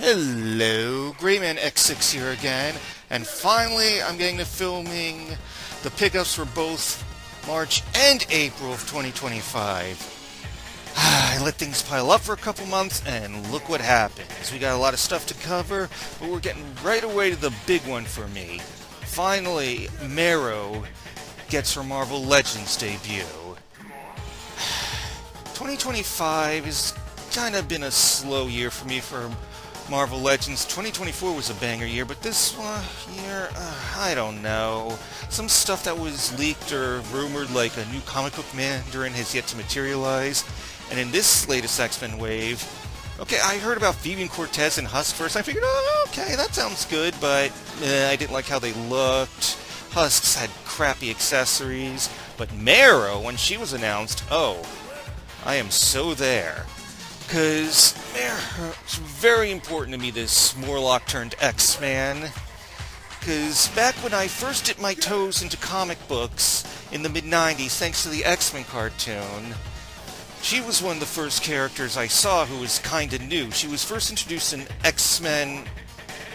Hello, GreymanX6 here again, and finally I'm getting to filming the pickups for both March and April of 2025. I let things pile up for a couple months, and look what happens. We got a lot of stuff to cover, but we're getting right away to the big one for me. Finally, Marrow gets her Marvel Legends debut. 2025 has kind of been a slow year for me for Marvel Legends. 2024 was a banger year, but this year, I don't know. Some stuff that was leaked or rumored, like a new comic book Mandarin, has yet to materialize. And in this latest X-Men wave, okay, I heard about Phoebe and Cortez and Husk first. I figured, oh, okay, that sounds good, but I didn't like how they looked. Husks had crappy accessories, but Marrow, when she was announced, oh, I am so there. Because it's very important to me, this Morlock turned X-Man. Because back when I first dipped my toes into comic books in the mid-90s, thanks to the X-Men cartoon, she was one of the first characters I saw who was kinda new. She was first introduced in X-Men,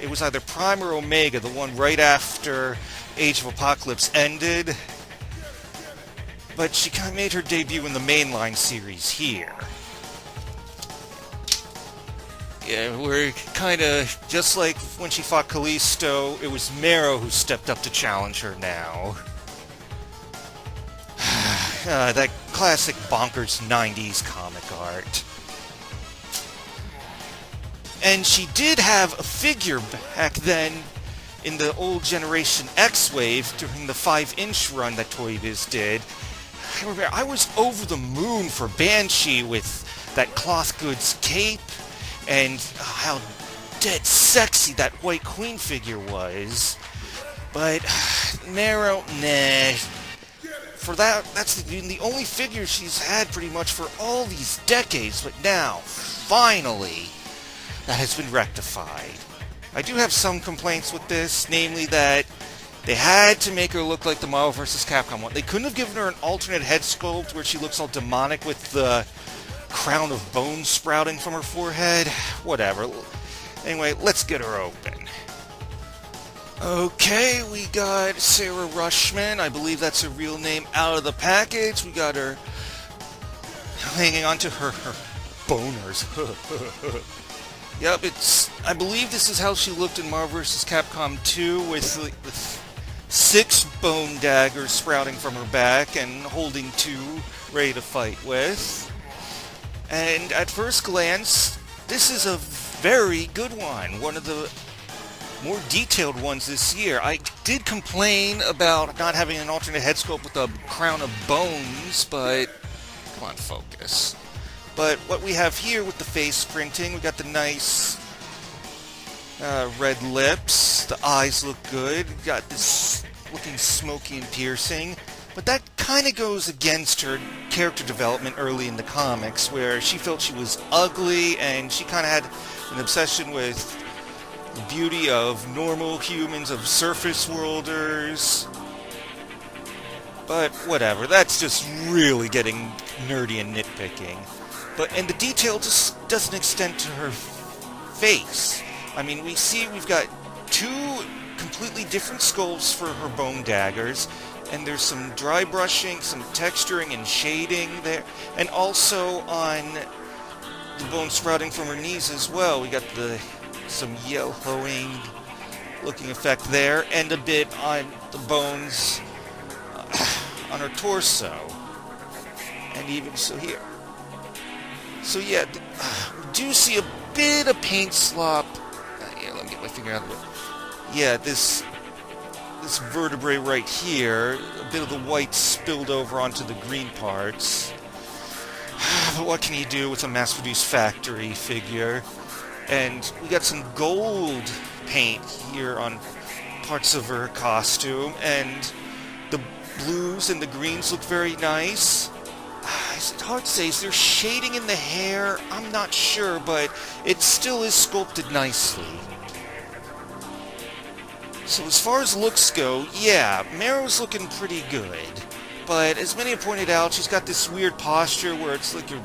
it was either Prime or Omega, the one right after Age of Apocalypse ended. But she kind of made her debut in the mainline series here. Yeah, we're kind of, just like when she fought Callisto, it was Marrow who stepped up to challenge her now. That classic bonkers 90s comic art. And she did have a figure back then in the old Generation X wave during the 5-inch run that Toy Biz did. I remember I was over the moon for Banshee with that cloth goods cape, and how dead sexy that White Queen figure was. But Marrow, nah. For that's the only figure she's had pretty much for all these decades, but now, finally, that has been rectified. I do have some complaints with this, namely that they had to make her look like the Marvel vs. Capcom one. They couldn't have given her an alternate head sculpt where she looks all demonic with the crown of bones sprouting from her forehead. Whatever. Anyway, let's get her open. Okay, we got Sarah Rushman, I believe that's her real name, out of the package. We got her hanging on to her boners. Yep, I believe this is how she looked in Marvel vs. Capcom 2 with 6 bone daggers sprouting from her back and holding 2 ready to fight with. And at first glance, this is a very good one. One of the more detailed ones this year. I did complain about not having an alternate head sculpt with a crown of bones, but come on, focus. But what we have here with the face printing, we got the nice red lips, the eyes look good, we got this looking smoky and piercing, but that kind of goes against her character development early in the comics, where she felt she was ugly, and she kind of had an obsession with the beauty of normal humans, of surface worlders. But whatever, that's just really getting nerdy and nitpicking. And the detail just doesn't extend to her face. I mean, we've got 2 completely different sculpts for her bone daggers, and there's some dry brushing, some texturing and shading there, and also on the bone sprouting from her knees as well. We got some yellowing looking effect there, and a bit on the bones on her torso, and even so here. So yeah, we do see a bit of paint slop. Yeah, let me get my finger out of it. Yeah, this vertebrae right here, a bit of the white spilled over onto the green parts. But what can you do with a mass-produced factory figure? And we got some gold paint here on parts of her costume, and the blues and the greens look very nice. It's hard to say, is there shading in the hair? I'm not sure, but it still is sculpted nicely. So as far as looks go, yeah, Marrow's looking pretty good. But as many have pointed out, she's got this weird posture where it's like your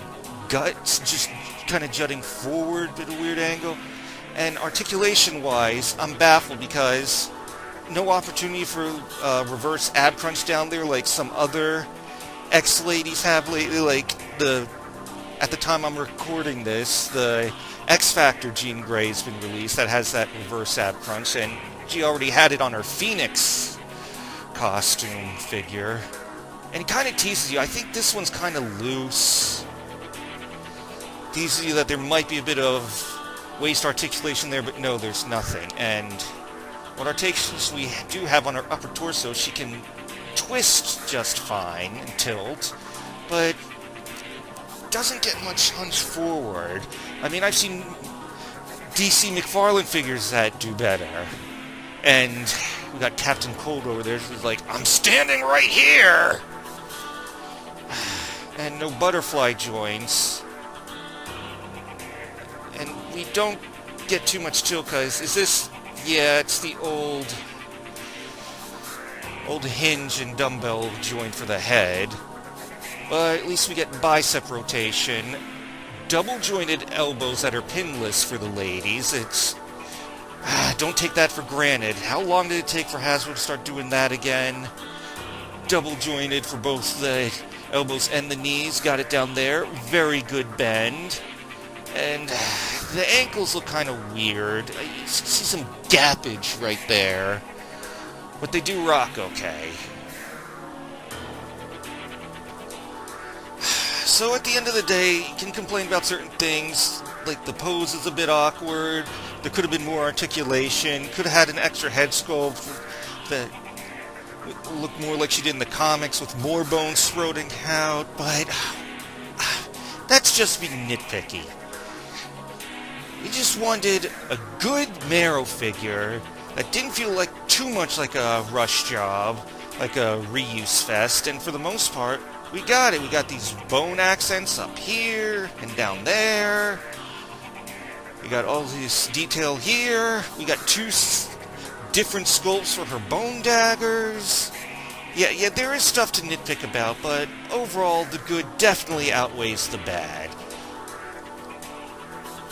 gut's just kind of jutting forward at a weird angle. And articulation-wise, I'm baffled because no opportunity for reverse ab crunch down there like some other X-ladies have lately. Like, at the time I'm recording this, the X Factor Jean Grey has been released that has that reverse ab crunch, and she already had it on her Phoenix costume figure. And it kind of teases you. I think this one's kind of loose. Teases you that there might be a bit of waist articulation there, but no, there's nothing. And what articulations we do have on her upper torso, she can twist just fine and tilt, but doesn't get much hunch forward. I mean, I've seen DC McFarlane figures that do better. And we got CaptainCold over there who's like, I'm standing right here! And no butterfly joints. And we don't get too much tilt, because is this... Yeah, it's the old hinge and dumbbell joint for the head. But at least we get bicep rotation. Double-jointed elbows that are pinless for the ladies. It's... don't take that for granted. How long did it take for Hasbro to start doing that again? Double-jointed for both the elbows and the knees. Got it down there. Very good bend. And the ankles look kind of weird. You see some gappage right there. But they do rock okay. So at the end of the day, you can complain about certain things, like the pose is a bit awkward, there could have been more articulation, could have had an extra head sculpt that looked more like she did in the comics with more bones sprouting out, but that's just being nitpicky. We just wanted a good Marrow figure that didn't feel like too much like a rush job, like a reuse fest, and for the most part, we got it. We got these bone accents up here and down there. We got all this detail here. We got two different sculpts for her bone daggers. Yeah, there is stuff to nitpick about, but overall, the good definitely outweighs the bad.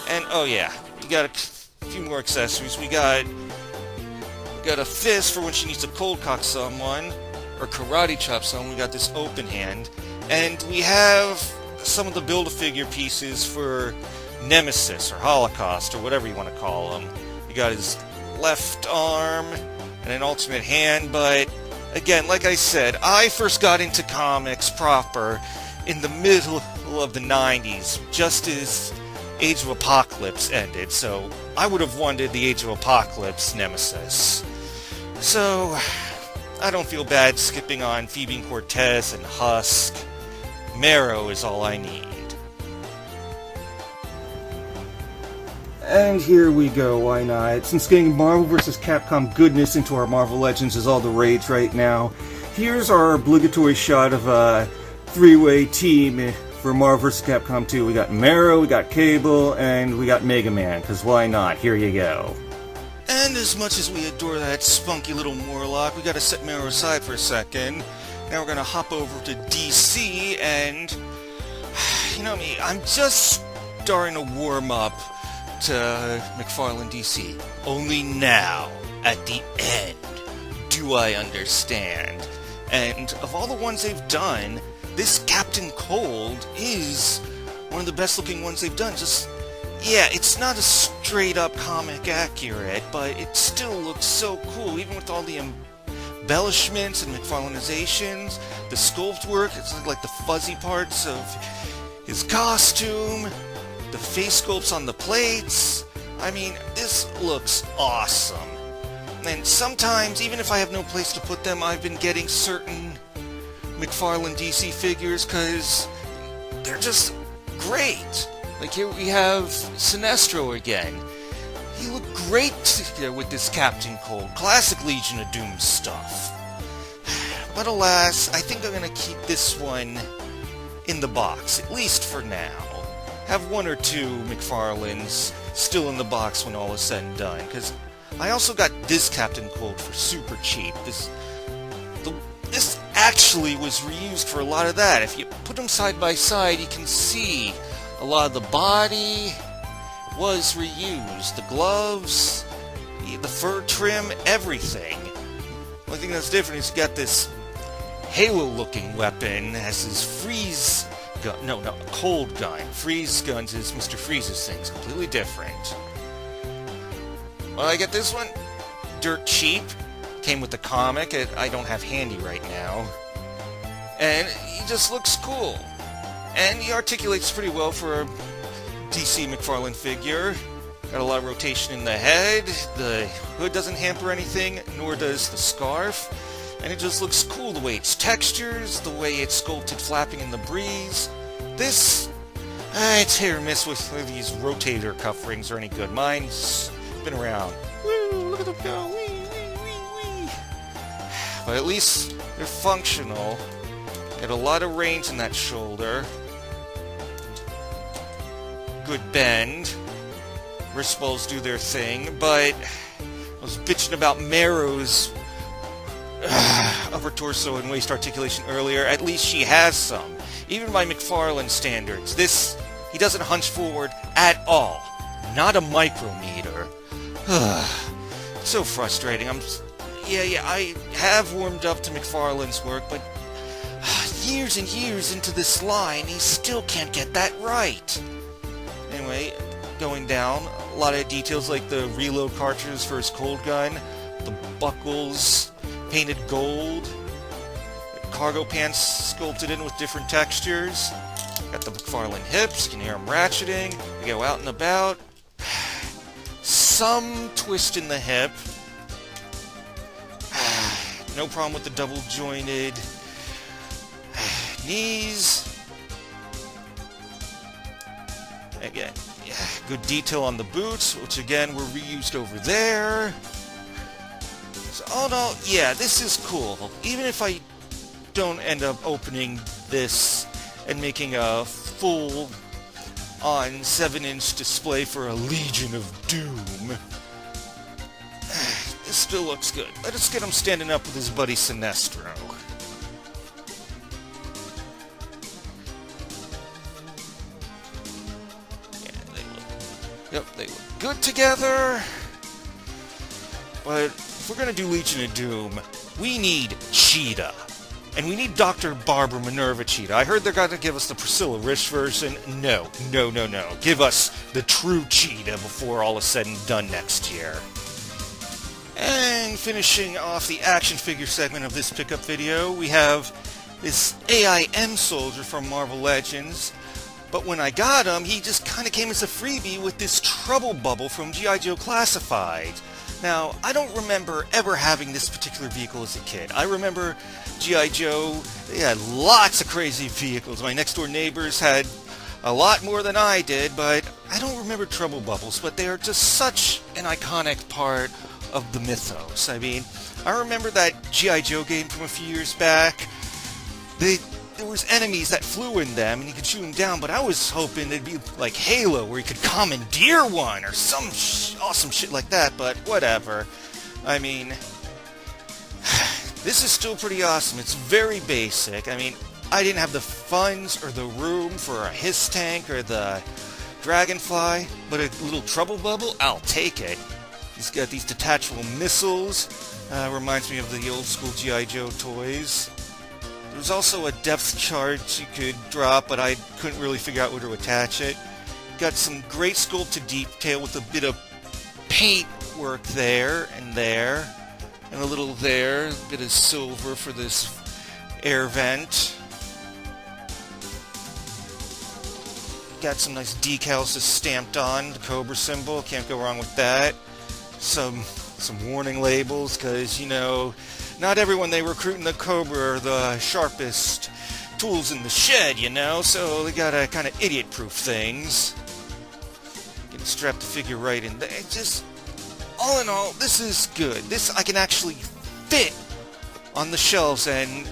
And, oh yeah, we got a few more accessories. We got a fist for when she needs to cold cock someone, or karate chop someone. We got this open hand. And we have some of the Build-A-Figure pieces for Nemesis, or Holocaust, or whatever you want to call him. We got his left arm, and an alternate hand, but, again, like I said, I first got into comics proper in the middle of the 90s, just as Age of Apocalypse ended, so I would have wanted the Age of Apocalypse Nemesis. So, I don't feel bad skipping on Phoebe and Cortez and Husk. Marrow is all I need. And here we go, why not? Since getting Marvel vs. Capcom goodness into our Marvel Legends is all the rage right now, here's our obligatory shot of a three-way team for Marvel vs. Capcom 2. We got Marrow, we got Cable, and we got Mega Man, because why not? Here you go. And as much as we adore that spunky little Morlock, we gotta set Marrow aside for a second. Now we're gonna hop over to DC, and you know me, I'm just starting to warm up to McFarlane DC. Only now, at the end, do I understand. And of all the ones they've done, this CaptainCold is one of the best looking ones they've done. Just, yeah, it's not a straight up comic accurate, but it still looks so cool, even with all the embellishments and McFarlane'izations, the sculpt work. It's like the fuzzy parts of his costume, the face sculpts on the plates. I mean, this looks awesome. And sometimes, even if I have no place to put them, I've been getting certain McFarlane DC figures because they're just great. Like here we have Sinestro again. He looked great with this CaptainCold, classic Legion of Doom stuff. But alas, I think I'm going to keep this one in the box, at least for now. Have one or two McFarlanes still in the box when all is said and done, because I also got this CaptainCold for super cheap. This actually was reused for a lot of that. If you put them side by side, you can see a lot of the body was reused. The gloves, the fur trim, everything. The only thing that's different is you got this Halo-looking weapon as his freeze gun. No, a cold gun. Freeze guns is Mr. Freeze's thing. It's completely different. Well, I get this one. Dirt cheap. Came with the comic. I don't have handy right now. And he just looks cool. And he articulates pretty well for a DC McFarlane figure. Got a lot of rotation in the head. The hood doesn't hamper anything, nor does the scarf. And it just looks cool, the way it's textures, the way it's sculpted flapping in the breeze. This, it's hit or miss with whether these rotator cuff rings are any good. Mine's been around. Woo, look at them go, wee, wee, wee, wee. But at least they're functional. Got a lot of range in that shoulder. Good bend. Wrist balls do their thing, but I was bitching about Marrow's upper torso and waist articulation earlier. At least she has some. Even by McFarlane standards, he doesn't hunch forward at all. Not a micrometer. So frustrating. I have warmed up to McFarlane's work, but years and years into this line, he still can't get that right. Anyway, going down, a lot of details like the reload cartridges for his cold gun, the buckles painted gold, cargo pants sculpted in with different textures. Got the McFarlane hips, can hear them ratcheting. We go out and about. Some twist in the hip. No problem with the double jointed knees. Again, good detail on the boots, which again were reused over there. So, all in all, yeah, this is cool. Even if I don't end up opening this and making a full-on 7-inch display for a Legion of Doom, this still looks good. Let us get him standing up with his buddy Sinestro. Yep, they look good together. But if we're gonna do Legion of Doom, we need Cheetah. And we need Dr. Barbara Minerva Cheetah. I heard they're gonna give us the Priscilla Rich version. No. Give us the true Cheetah before all is said and done next year. And finishing off the action figure segment of this pickup video, we have this AIM soldier from Marvel Legends. But when I got him, he just kind of came as a freebie with this Trouble Bubble from G.I. Joe Classified. Now, I don't remember ever having this particular vehicle as a kid. I remember G.I. Joe, they had lots of crazy vehicles. My next door neighbors had a lot more than I did, but I don't remember Trouble Bubbles, but they are just such an iconic part of the mythos. I mean, I remember that G.I. Joe game from a few years back. There was enemies that flew in them, and you could shoot them down, but I was hoping it'd be like Halo, where you could commandeer one, or some awesome shit like that, but whatever. I mean, this is still pretty awesome. It's very basic. I mean, I didn't have the funds or the room for a Hiss Tank or the Dragonfly, but a little Trouble Bubble, I'll take it. He's got these detachable missiles. Reminds me of the old school G.I. Joe toys. There's also a depth charge you could drop, but I couldn't really figure out where to attach it. Got some great sculpted detail with a bit of paint work there, and a little there, a bit of silver for this air vent. Got some nice decals just stamped on, the Cobra symbol, can't go wrong with that. Some warning labels, because, you know, not everyone they recruit in the Cobra are the sharpest tools in the shed, you know, so they gotta kind of idiot-proof things. Get to strap the figure right in there. Just, all in all, this is good. This I can actually fit on the shelves, and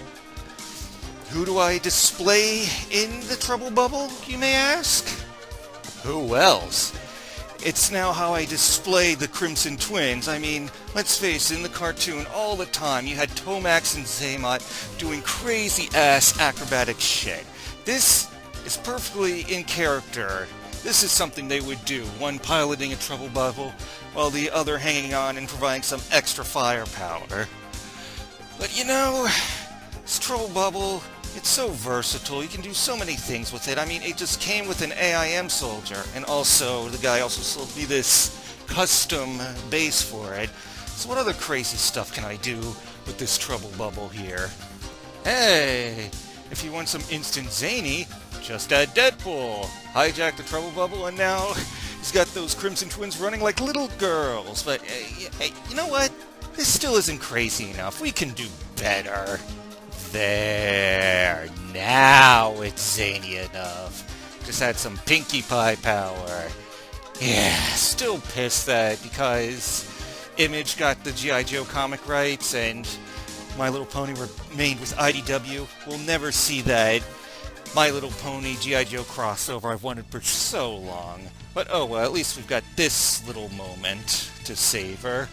who do I display in the Trouble Bubble, you may ask? Who else? It's now how I display the Crimson Twins. I mean, let's face it, in the cartoon all the time, you had Tomax and Zaymot doing crazy-ass acrobatic shit. This is perfectly in character This is something they would do, one piloting a trouble bubble, while the other hanging on and providing some extra firepower. But you know, this trouble bubble, it's so versatile, you can do so many things with it. I mean, it just came with an AIM soldier, and also, the guy also sold me this custom base for it. So what other crazy stuff can I do with this trouble bubble here? Hey, if you want some instant zany, just add Deadpool. Hijack the trouble bubble, and now he's got those Crimson Twins running like little girls. But hey, you know what? This still isn't crazy enough. We can do better. There. Now it's zany enough. Just add some Pinkie Pie power. Yeah, still pissed that because Image got the G.I. Joe comic rights and My Little Pony remained with IDW. We'll never see that My Little Pony G.I. Joe crossover I've wanted for so long. But oh well, at least we've got this little moment to savor.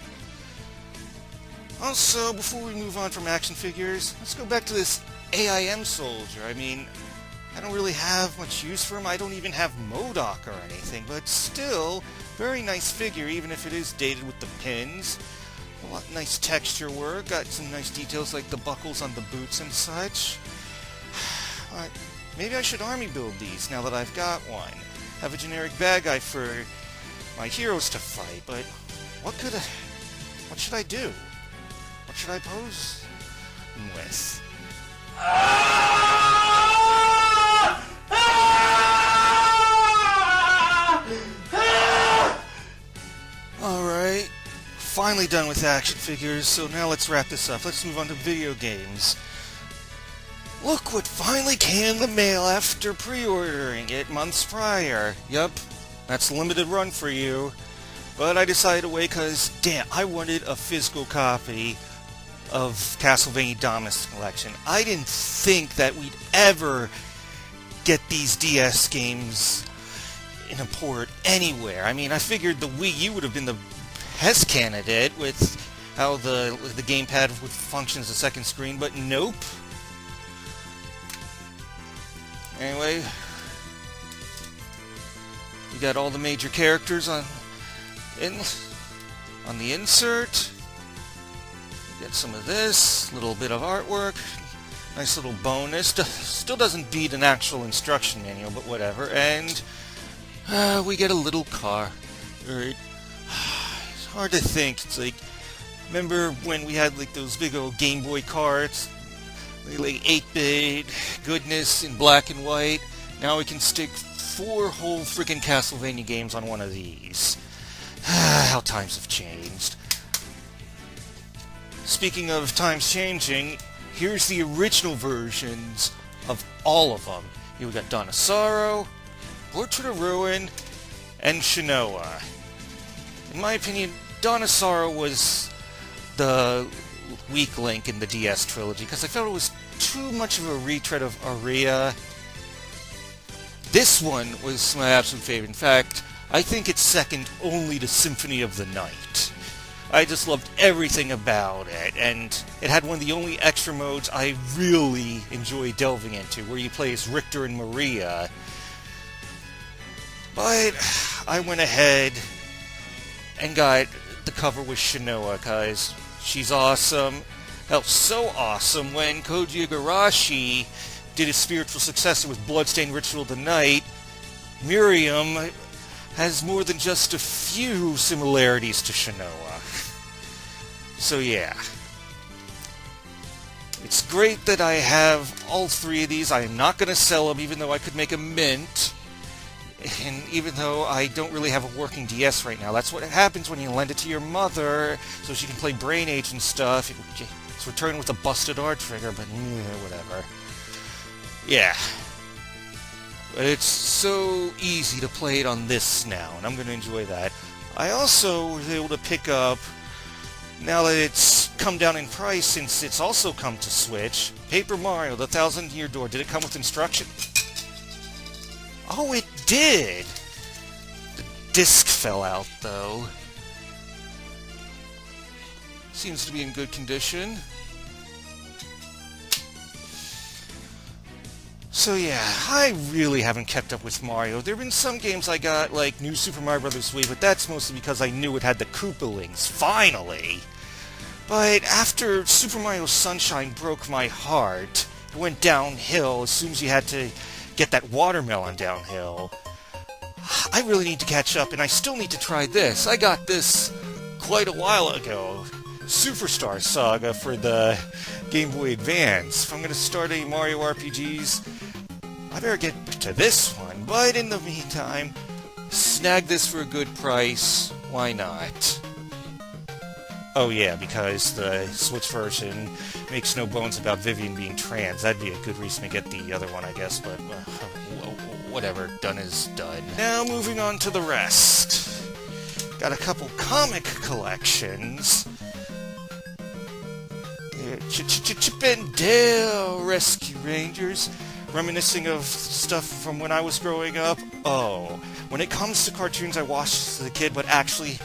Also, before we move on from action figures, let's go back to this AIM soldier. I mean, I don't really have much use for him. I don't even have MODOK or anything, but still, very nice figure, even if it is dated with the pins. A lot nice texture work, got some nice details like the buckles on the boots and such. Maybe I should army build these now that I've got one. Have a generic bad guy for my heroes to fight, but what should I do? What should I pose with? Alright, finally done with action figures, so now let's wrap this up. Let's move on to video games. Look what finally came in the mail after pre-ordering it months prior. Yup, that's a limited run for you. But I decided to wait because, damn, I wanted a physical copy of Castlevania Dominus Collection. I didn't think that we'd ever get these DS games in a port anywhere. I mean, I figured the Wii U would have been the best candidate with how the gamepad would function as a second screen, but nope. Anyway, we got all the major characters on the insert. Get some of this, little bit of artwork, nice little bonus. Still doesn't beat an actual instruction manual, but whatever. And we get a little car. Right. It's hard to think. It's like, remember when we had like those big old Game Boy carts, like 8-bit goodness in black and white? Now we can stick 4 whole freaking Castlevania games on one of these. How times have changed. Speaking of times changing, here's the original versions of all of them. Here we got Dawn of Sorrow, Portrait of Ruin, and Shinoa. In my opinion, Dawn of Sorrow was the weak link in the DS trilogy because I felt it was too much of a retread of Aria. This one was my absolute favorite. In fact, I think it's second only to Symphony of the Night. I just loved everything about it, and it had one of the only extra modes I really enjoy delving into, where you play as Richter and Maria. But I went ahead and got the cover with Shinoa, because she's awesome. Hell, so awesome when Koji Igarashi did his spiritual successor with Bloodstained Ritual of the Night. Miriam has more than just a few similarities to Shinoa. So yeah. It's great that I have all 3 of these. I am not going to sell them, even though I could make a mint. And even though I don't really have a working DS right now. That's what happens when you lend it to your mother, so she can play Brain Age and stuff. It's returned with a busted R trigger, but whatever. Yeah. But it's so easy to play it on this now, and I'm going to enjoy that. I also was able to pick up, now that it's come down in price since it's also come to Switch, Paper Mario, The 1,000-Year Door. Did it come with instruction? Oh, it did! The disc fell out, though. Seems to be in good condition. So yeah, I really haven't kept up with Mario. There have been some games I got, like New Super Mario Bros. Wii, but that's mostly because I knew it had the Koopalings, finally! But after Super Mario Sunshine broke my heart, it went downhill as soon as you had to get that watermelon downhill. I really need to catch up, and I still need to try this. I got this quite a while ago. Superstar Saga for the Game Boy Advance. If I'm going to start any Mario RPGs, I better get to this one. But in the meantime, snag this for a good price. Why not? Oh yeah, because the Switch version makes no bones about Vivian being trans. That'd be a good reason to get the other one, I guess, but whatever. Done is done. Now moving on to the rest. Got a couple comic collections. Chip and Dale Rescue Rangers, reminiscing of stuff from when I was growing up. Oh, when it comes to cartoons I watched as a kid but actually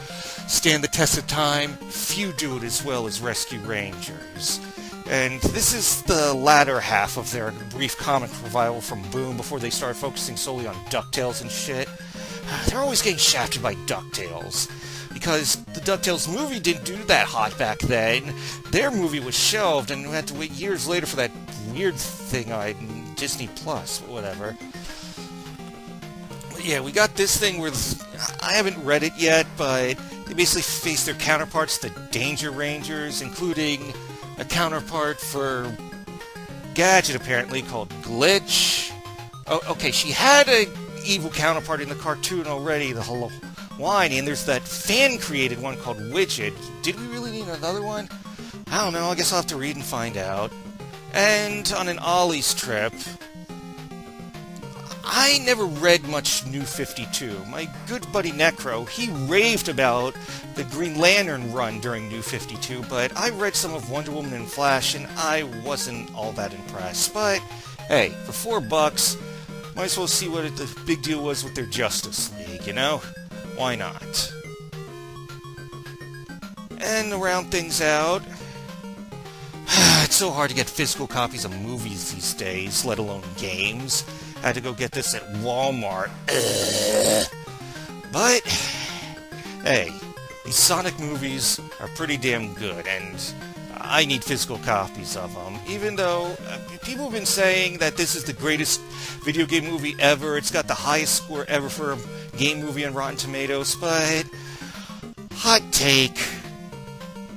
stand the test of time, few do it as well as Rescue Rangers. And this is the latter half of their brief comic revival from Boom before they started focusing solely on DuckTales and shit. They're always getting shafted by DuckTales, because the DuckTales movie didn't do that hot back then. Their movie was shelved, and we had to wait years later for that weird thing on Disney Plus, whatever. But yeah, we got this thing where I haven't read it yet, but they basically face their counterparts, the Danger Rangers, including a counterpart for Gadget, apparently, called Glitch. Oh, okay, she had a evil counterpart in the cartoon already, the Hawaiian, and there's that fan-created one called Widget. Did we really need another one? I don't know, I guess I'll have to read and find out. And on an Ollie's trip, I never read much New 52. My good buddy Necro, he raved about the Green Lantern run during New 52, but I read some of Wonder Woman and Flash, and I wasn't all that impressed. But, hey, for $4, might as well see what the big deal was with their Justice League, you know? Why not? And to round things out, it's so hard to get physical copies of movies these days, let alone games. I had to go get this at Walmart. But, hey, these Sonic movies are pretty damn good, and I need physical copies of them. Even though people have been saying that this is the greatest video game movie ever, it's got the highest score ever for a game movie on Rotten Tomatoes, but hot take,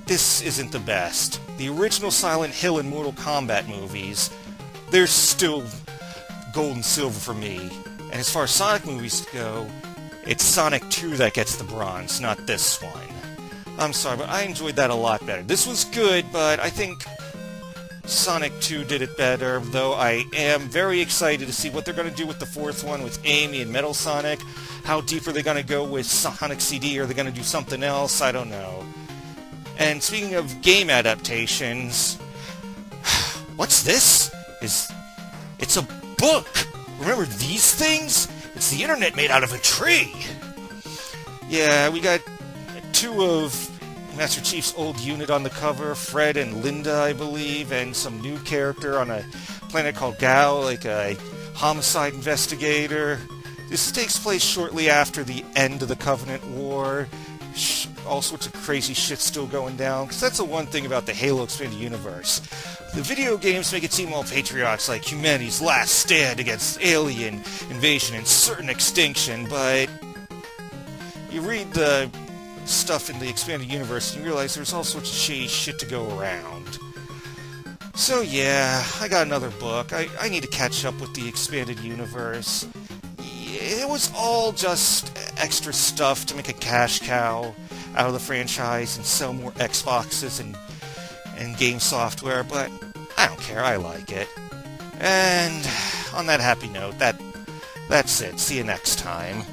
this isn't the best. The original Silent Hill and Mortal Kombat movies, they're still gold and silver for me. And as far as Sonic movies go, it's Sonic 2 that gets the bronze, not this one. I'm sorry, but I enjoyed that a lot better. This was good, but I think Sonic 2 did it better, though I am very excited to see what they're going to do with the fourth one with Amy and Metal Sonic. How deep are they going to go with Sonic CD? Are they going to do something else? I don't know. And speaking of game adaptations, what's this? It's a book! Remember these things? It's the internet made out of a tree! Yeah, we got two of Master Chief's old unit on the cover, Fred and Linda, I believe, and some new character on a planet called Gao, like a homicide investigator. This takes place shortly after the end of the Covenant War. All sorts of crazy shit still going down, because that's the one thing about the Halo Expanded Universe. The video games make it seem all patriots, like humanity's last stand against alien invasion and certain extinction, but you read the stuff in the Expanded Universe and you realize there's all sorts of shady shit to go around. So yeah, I got another book. I need to catch up with the Expanded Universe. It was all just extra stuff to make a cash cow out of the franchise and sell more Xboxes and game software, but I don't care, I like it. And on that happy note, that's it. See you next time.